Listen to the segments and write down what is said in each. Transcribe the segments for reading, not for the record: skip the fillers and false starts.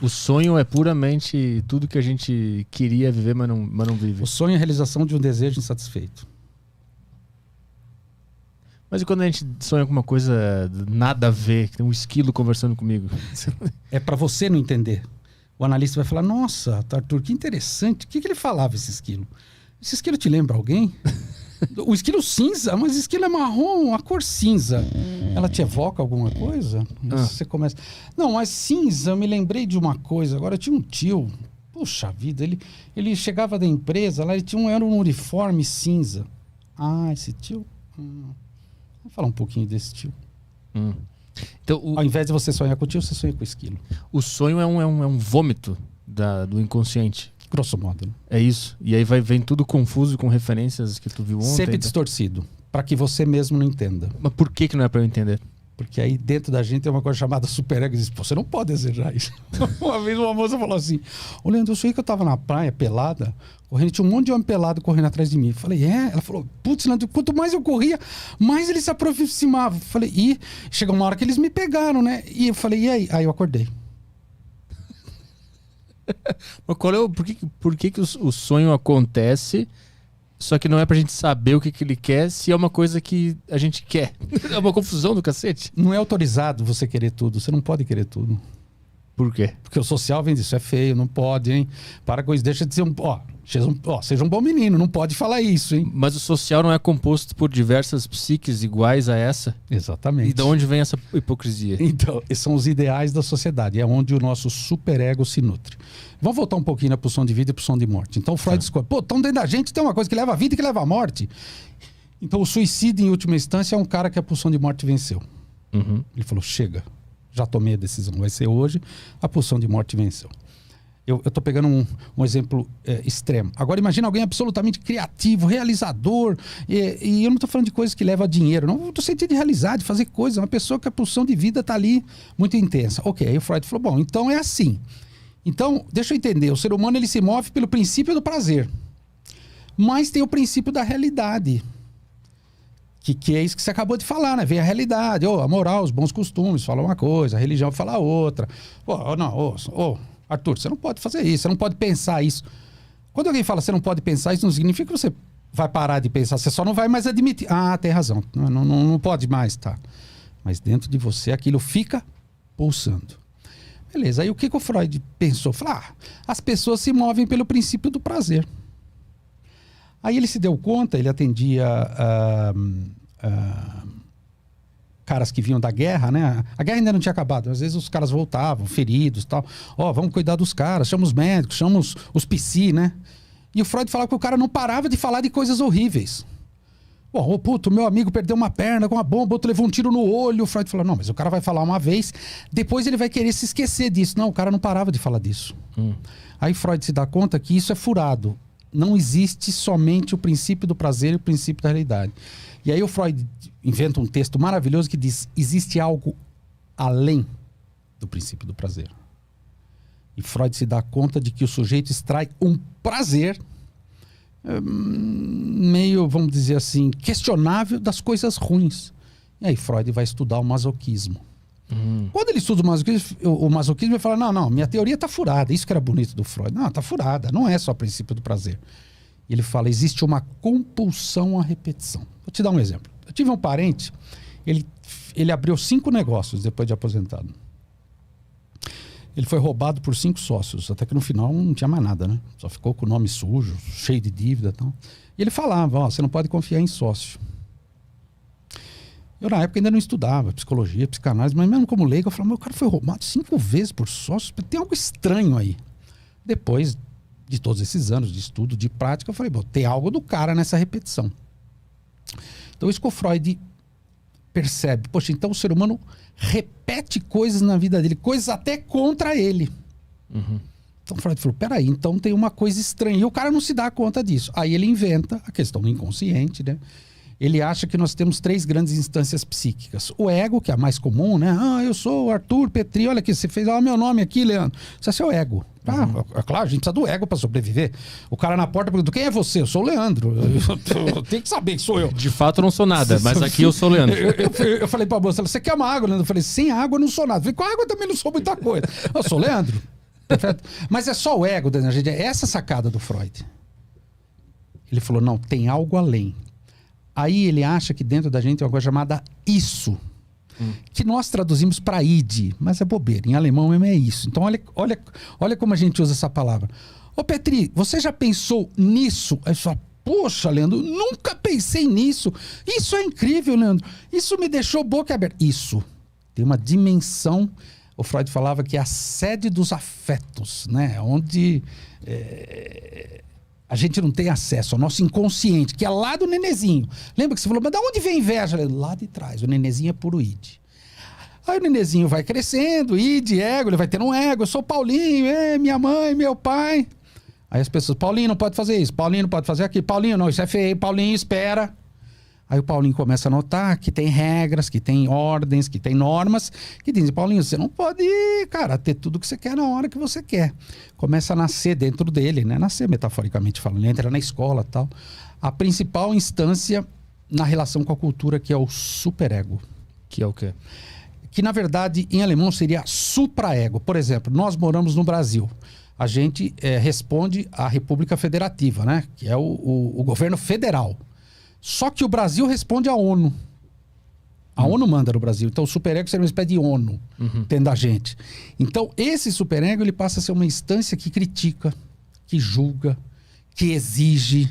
O sonho é puramente tudo que a gente queria viver, mas não vive. O sonho é a realização de um desejo insatisfeito. Mas e quando a gente sonha com uma coisa nada a ver, que tem um esquilo conversando comigo? É para você não entender. O analista vai falar, nossa, Arthur, que interessante. O que ele falava, esse esquilo? Esse esquilo te lembra alguém? O esquilo cinza, mas o esquilo é marrom, a cor cinza. Ela te evoca alguma coisa? Você começa... Não, mas cinza, eu me lembrei de uma coisa. Agora, eu tinha um tio, puxa vida, ele chegava da empresa, lá ele era um uniforme cinza. Ah, esse tio... Vamos falar um pouquinho desse tio. Então, ao invés de você sonhar com o tio, você sonha com o esquilo. O sonho é um vômito do inconsciente. Grosso modo. Né? É isso. E aí vem tudo confuso com referências que tu viu ontem. Sempre distorcido. Para que você mesmo não entenda. Mas por que não é para eu entender? Porque aí dentro da gente tem uma coisa chamada superego. E diz, pô, você não pode desejar isso. Uma vez uma moça falou assim, ô Leandro, eu sonhei que eu tava na praia, pelada, correndo, tinha um monte de homem pelado correndo atrás de mim. Eu falei, Ela falou, putz, Leandro, quanto mais eu corria, mais eles se aproximavam. Eu falei, chegou uma hora que eles me pegaram, né? E eu falei, e aí? Aí eu acordei. Mas por que o sonho acontece, só que não é pra gente saber o que ele quer, se é uma coisa que a gente quer? É uma confusão do cacete. Não é autorizado você querer tudo. Você não pode querer tudo. Por quê? Porque o social vem disso. É feio, não pode, hein? Para com isso, deixa de ser seja um bom menino, não pode falar isso, hein? Mas o social não é composto por diversas psiques iguais a essa? Exatamente. E de onde vem essa hipocrisia? Então, esses são os ideais da sociedade. É onde o nosso superego se nutre. Vamos voltar um pouquinho na pulsão de vida e pulsão de morte. Então, o Freud escolhe. Pô, então dentro da gente tem uma coisa que leva à vida e que leva à morte. Então, o suicídio, em última instância, é um cara que a pulsão de morte venceu. Ele falou, chega, já tomei a decisão, vai ser hoje, a pulsão de morte venceu. Eu estou pegando um exemplo extremo. Agora, imagina alguém absolutamente criativo, realizador, e eu não estou falando de coisas que levam a dinheiro, não estou sentindo de realizar, de fazer coisas. Uma pessoa que a pulsão de vida está ali muito intensa. Ok, aí o Freud falou, bom, então é assim. Então, deixa eu entender, o ser humano ele se move pelo princípio do prazer, mas tem o princípio da realidade, que é isso que você acabou de falar, né? Vem a realidade, a moral, os bons costumes, fala uma coisa, a religião fala outra. Arthur, você não pode fazer isso, você não pode pensar isso. Quando alguém fala você não pode pensar, isso não significa que você vai parar de pensar, você só não vai mais admitir. Ah, tem razão, não pode mais, tá? Mas dentro de você aquilo fica pulsando. Beleza, aí o que o Freud pensou? Falou, as pessoas se movem pelo princípio do prazer. Aí ele se deu conta, ele atendia caras que vinham da guerra, né? A guerra ainda não tinha acabado. Às vezes os caras voltavam, feridos e tal. Vamos cuidar dos caras, chama os médicos, chama os psi, né? E o Freud falava que o cara não parava de falar de coisas horríveis. Meu amigo perdeu uma perna com uma bomba, outro levou um tiro no olho. O Freud falou, não, mas o cara vai falar uma vez, depois ele vai querer se esquecer disso. Não, o cara não parava de falar disso. Aí Freud se dá conta que isso é furado. Não existe somente o princípio do prazer e o princípio da realidade. E aí o Freud inventa um texto maravilhoso que diz, existe algo além do princípio do prazer. E Freud se dá conta de que o sujeito extrai um prazer meio, vamos dizer assim, questionável das coisas ruins. E aí Freud vai estudar o masoquismo. Quando ele estuda o masoquismo, ele fala, não, minha teoria está furada. Isso que era bonito do Freud. Não, está furada. Não é só o princípio do prazer. Ele fala, existe uma compulsão à repetição. Vou te dar um exemplo. Eu tive um parente, ele abriu 5 negócios depois de aposentado. Ele foi roubado por 5 sócios, até que no final não tinha mais nada, né? Só ficou com o nome sujo, cheio de dívida e tal. E ele falava, você não pode confiar em sócio. Eu, na época, ainda não estudava psicologia, psicanálise, mas mesmo como leigo, eu falava, meu cara foi roubado 5 vezes por sócio, tem algo estranho aí. Depois de todos esses anos de estudo, de prática, eu falei, tem algo do cara nessa repetição. Então, isso que o Freud percebe. Poxa, então o ser humano repete coisas na vida dele, coisas até contra ele. Então o Freud falou, peraí, então tem uma coisa estranha. E o cara não se dá conta disso. Aí ele inventa a questão do inconsciente, né? ele acha que nós temos 3 grandes instâncias psíquicas. O ego, que é a mais comum, né? Eu sou o Arthur Petri, olha aqui, você fez meu nome aqui, Leandro. Isso é seu ego. É claro, a gente precisa do ego para sobreviver. O cara na porta pergunta, quem é você? Eu sou o Leandro. Eu tenho que saber que sou eu. De fato eu não sou nada, mas aqui eu sou o Leandro. Eu falei pra moça, você quer uma água, Leandro? Eu falei, sem água eu não sou nada. Eu falei, com água eu também não sou muita coisa. Eu sou o Leandro. Perfeito? Mas é só o ego da gente. É essa sacada do Freud. Ele falou, não, tem algo além. Aí ele acha que dentro da gente tem uma coisa chamada isso. Que nós traduzimos para id, mas é bobeira. Em alemão mesmo é isso. Então olha como a gente usa essa palavra. Ô Petri, você já pensou nisso? Aí você fala, poxa, Leandro, nunca pensei nisso. Isso é incrível, Leandro. Isso me deixou boca aberta. Isso. Tem uma dimensão, o Freud falava que é a sede dos afetos, né? Onde a gente não tem acesso ao nosso inconsciente, que é lá do nenezinho. Lembra que você falou, mas de onde vem a inveja? Lá de trás, o nenezinho é puro id. Aí o nenezinho vai crescendo, id, ego, ele vai ter um ego, eu sou Paulinho, minha mãe, meu pai. Aí as pessoas, Paulinho não pode fazer isso, Paulinho não pode fazer aquilo, Paulinho não, isso é feio, Paulinho espera. Aí o Paulinho começa a notar que tem regras, que tem ordens, que tem normas, que dizem, Paulinho, você não pode, cara, ter tudo que você quer na hora que você quer. Começa a nascer dentro dele, né? Nascer metaforicamente falando, ele entra na escola e tal. A principal instância na relação com a cultura, que é o superego. Que é o quê? Que, na verdade, em alemão seria supraego. Por exemplo, nós moramos no Brasil. A gente responde à República Federativa, né? Que é o governo federal. Só que o Brasil responde à ONU. A ONU manda no Brasil. Então o superego seria uma espécie de ONU dentro da gente. Então esse superego ele passa a ser uma instância que critica, que julga, que exige,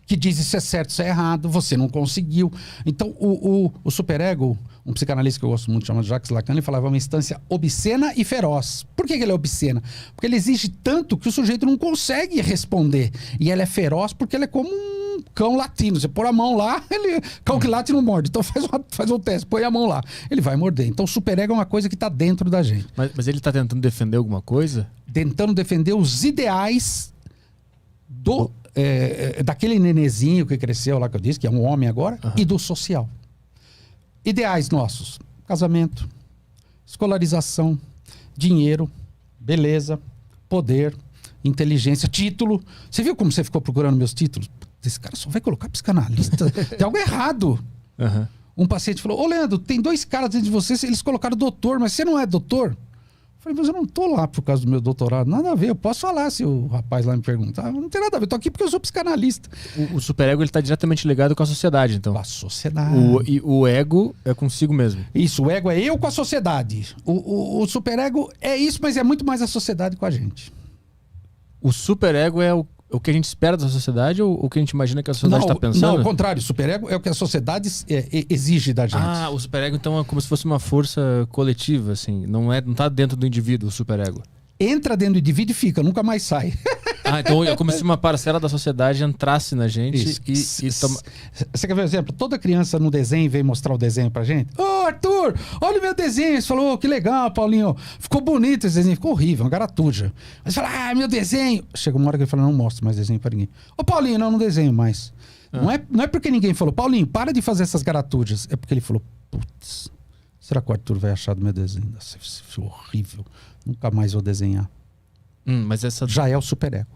que diz isso é certo, isso é errado, você não conseguiu. Então o superego, um psicanalista que eu gosto muito, chamado Jacques Lacan, ele falava uma instância obscena e feroz. Por que ele é obscena? Porque ele exige tanto que o sujeito não consegue responder. E ela é feroz porque ela é como um cão latino. Você pôr a mão lá, cão que late não morde. Então faz um teste, põe a mão lá. Ele vai morder. Então o superego é uma coisa que está dentro da gente. Mas ele está tentando defender alguma coisa? Tentando defender os ideais daquele nenezinho que cresceu lá, que eu disse, que é um homem agora, e do social. Ideais nossos: casamento, escolarização, dinheiro, beleza, poder, inteligência, título. Você viu como você ficou procurando meus títulos? Esse cara só vai colocar psicanalista. Tem algo errado. Um paciente falou, ô Leandro, tem 2 caras dentro de você, eles colocaram doutor, mas você não é doutor? Eu falei, mas eu não tô lá por causa do meu doutorado. Nada a ver, eu posso falar se o rapaz lá me perguntar. Não tem nada a ver, eu tô aqui porque eu sou psicanalista. O superego ele tá diretamente ligado com a sociedade, então. Com a sociedade. O ego é consigo mesmo. Isso, o ego é eu com a sociedade. O superego é isso, mas é muito mais a sociedade com a gente. O superego é o que a gente espera da sociedade ou o que a gente imagina que a sociedade está pensando? Não, ao contrário. O superego é o que a sociedade exige da gente. O superego então é como se fosse uma força coletiva, assim. Não tá dentro do indivíduo o superego. Entra dentro do indivíduo e fica, nunca mais sai. Então é como se uma parcela da sociedade entrasse na gente e toma... Você quer ver um exemplo? Toda criança no desenho vem mostrar o desenho pra gente. Ô, Arthur, olha o meu desenho. Você falou, que legal, Paulinho. Ficou bonito esse desenho. Ficou horrível, uma garatuja. Mas você fala, meu desenho. Chega uma hora que ele fala, não mostro mais desenho pra ninguém. Ô, Paulinho, não desenho mais. Não é porque ninguém falou, Paulinho, para de fazer essas garatujas. É porque ele falou, putz, será que o Arthur vai achar do meu desenho? Nossa, isso foi horrível. Nunca mais vou desenhar. Mas já é o superego.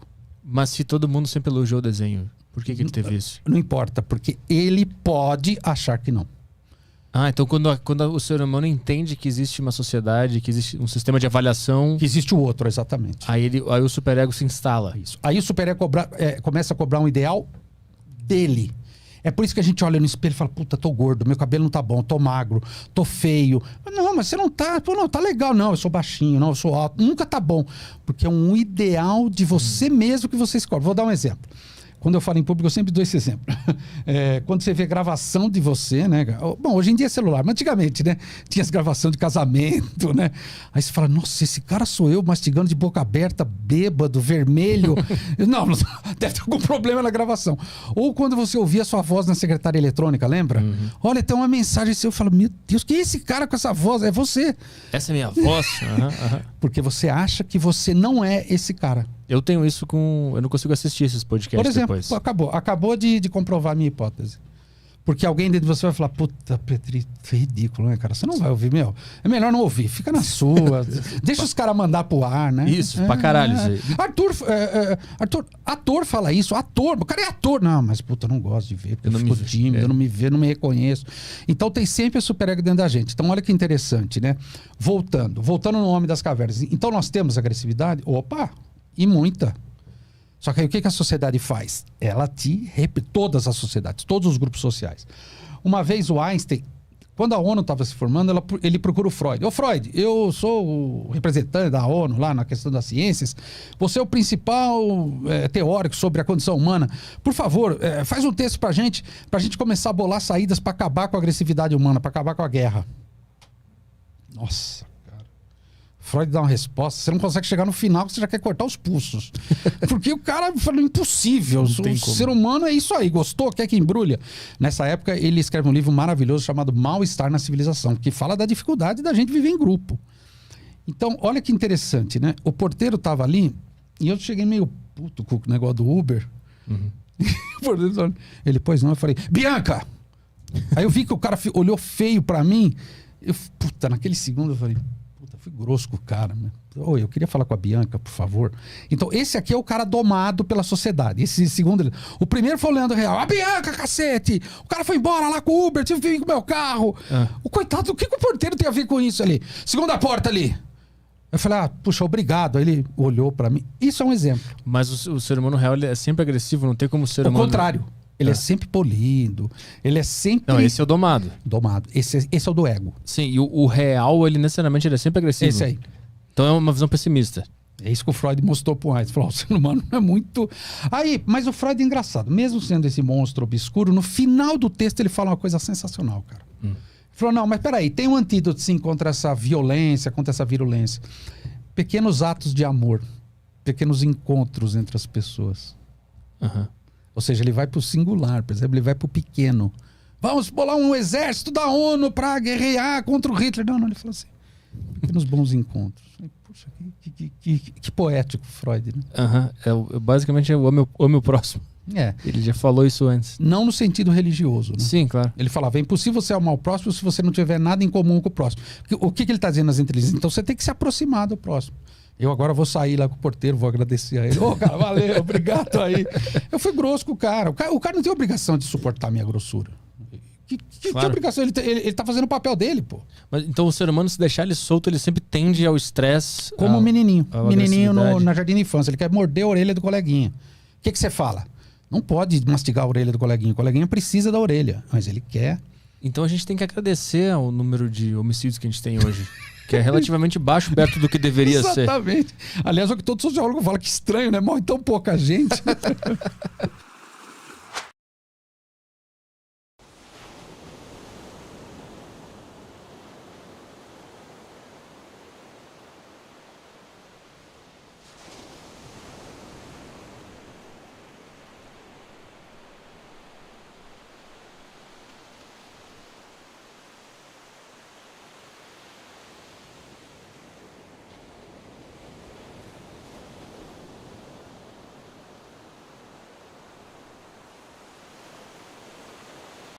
Mas se todo mundo sempre elogiou o desenho, por que ele teve isso? Não importa, porque ele pode achar que não. Então quando o ser humano entende que existe uma sociedade, que existe um sistema de avaliação... Que existe o outro, exatamente. Aí o superego se instala. Isso. Aí o superego começa a cobrar um ideal dele. É por isso que a gente olha no espelho e fala, puta, tô gordo, meu cabelo não tá bom, tô magro, tô feio. Não, mas você não tá, não, tá legal. Não, eu sou baixinho, não, eu sou alto. Nunca tá bom. Porque é um ideal de você mesmo que você escolhe. Vou dar um exemplo. Quando eu falo em público, eu sempre dou esse exemplo. Quando você vê gravação de você, né? Bom, hoje em dia é celular, mas antigamente, né? Tinha as gravações de casamento, né? Aí você fala, nossa, esse cara sou eu, mastigando de boca aberta, bêbado, vermelho. Não, deve ter algum problema na gravação. Ou quando você ouvia a sua voz na secretária eletrônica, lembra? Olha, tem uma mensagem assim, eu falo, meu Deus, que é esse cara com essa voz? É você. Essa é minha voz? Porque você acha que você não é esse cara. Eu tenho isso com... Eu não consigo assistir esses podcasts. Por exemplo, depois. acabou de comprovar a minha hipótese. Porque alguém dentro de você vai falar, puta, Petri, é ridículo, né, cara? Você não vai ouvir, meu. É melhor não ouvir, fica na sua. Deixa os caras mandar pro ar, né? Isso, pra caralho. Isso aí. Arthur, ator fala isso, ator. O cara é ator. Não, mas puta, eu não gosto de ver, porque eu fico tímido, eu não me vejo, não me reconheço. Então tem sempre esse superego dentro da gente. Então olha que interessante, né? Voltando no Homem das Cavernas. Então nós temos agressividade? Opa, e muita. Só que aí o que a sociedade faz? Ela todas as sociedades, todos os grupos sociais. Uma vez o Einstein, quando a ONU estava se formando, ele procura o Freud. Ô Freud, eu sou o representante da ONU lá na questão das ciências. Você é o principal teórico sobre a condição humana. Por favor, faz um texto pra gente começar a bolar saídas para acabar com a agressividade humana, para acabar com a guerra. Nossa. Freud dá uma resposta, você não consegue chegar no final, você já quer cortar os pulsos. Porque o cara falou, impossível, o ser humano é isso aí, gostou, quer que embrulha. Nessa época, ele escreve um livro maravilhoso chamado Mal-Estar na Civilização, que fala da dificuldade da gente viver em grupo. Então, olha que interessante, né? O porteiro tava ali, e eu cheguei meio puto com o negócio do Uber. Uhum. Ele, pois não, eu falei, Bianca! Aí eu vi que o cara olhou feio pra mim, naquele segundo eu falei... Fui grosso com o cara, né? Eu queria falar com a Bianca, por favor. Então, esse aqui é o cara domado pela sociedade. Esse segundo... O primeiro foi o Leandro Real. A Bianca, cacete! O cara foi embora lá com o Uber, tive que vir com o meu carro. O coitado, o que o porteiro tem a ver com isso ali? Segunda porta ali. Eu falei, puxa, obrigado. Aí ele olhou pra mim. Isso é um exemplo. Mas o ser humano real ele é sempre agressivo, não tem como o ser humano... Ao contrário. Ele é sempre polido. Ele é sempre... Não, esse é o domado. Domado. Esse é o do ego. Sim, e o real, ele necessariamente ele é sempre agressivo. Esse aí. Então é uma visão pessimista. É isso que o Freud mostrou pro Einstein. Falou, o ser humano não é muito... Aí, mas o Freud é engraçado. Mesmo sendo esse monstro obscuro, no final do texto ele fala uma coisa sensacional, cara. Ele falou, não, mas peraí, tem um antídoto sim contra essa violência, contra essa virulência. Pequenos atos de amor. Pequenos encontros entre as pessoas. Ou seja, ele vai pro singular, por exemplo, ele vai pro pequeno. Vamos bolar um exército da ONU para guerrear contra o Hitler. Não, ele falou assim, pequenos bons encontros. Puxa, que poético, Freud, né? Basicamente é o ame o próximo. Ele já falou isso antes. Não no sentido religioso, né? Sim, claro. Ele falava, é impossível você amar o próximo se você não tiver nada em comum com o próximo. O que ele está dizendo nas entrelinhas? Então você tem que se aproximar do próximo. Eu agora vou sair lá com o porteiro, vou agradecer a ele. Cara, valeu, obrigado aí. Eu fui grosso com o cara. O cara não tem obrigação de suportar a minha grossura. Que obrigação? Ele tá fazendo o papel dele, pô. Mas, então o ser humano, se deixar ele solto, ele sempre tende ao estresse. Como o menininho. Menininho na jardim de infância. Ele quer morder a orelha do coleguinha. O que você fala? Não pode mastigar a orelha do coleguinha. O coleguinha precisa da orelha, mas ele quer. Então a gente tem que agradecer ao número de homicídios que a gente tem hoje. Que é relativamente baixo perto do que deveria ser. Exatamente. Aliás, é o que todo sociólogo fala, que estranho, né? Morre tão pouca gente.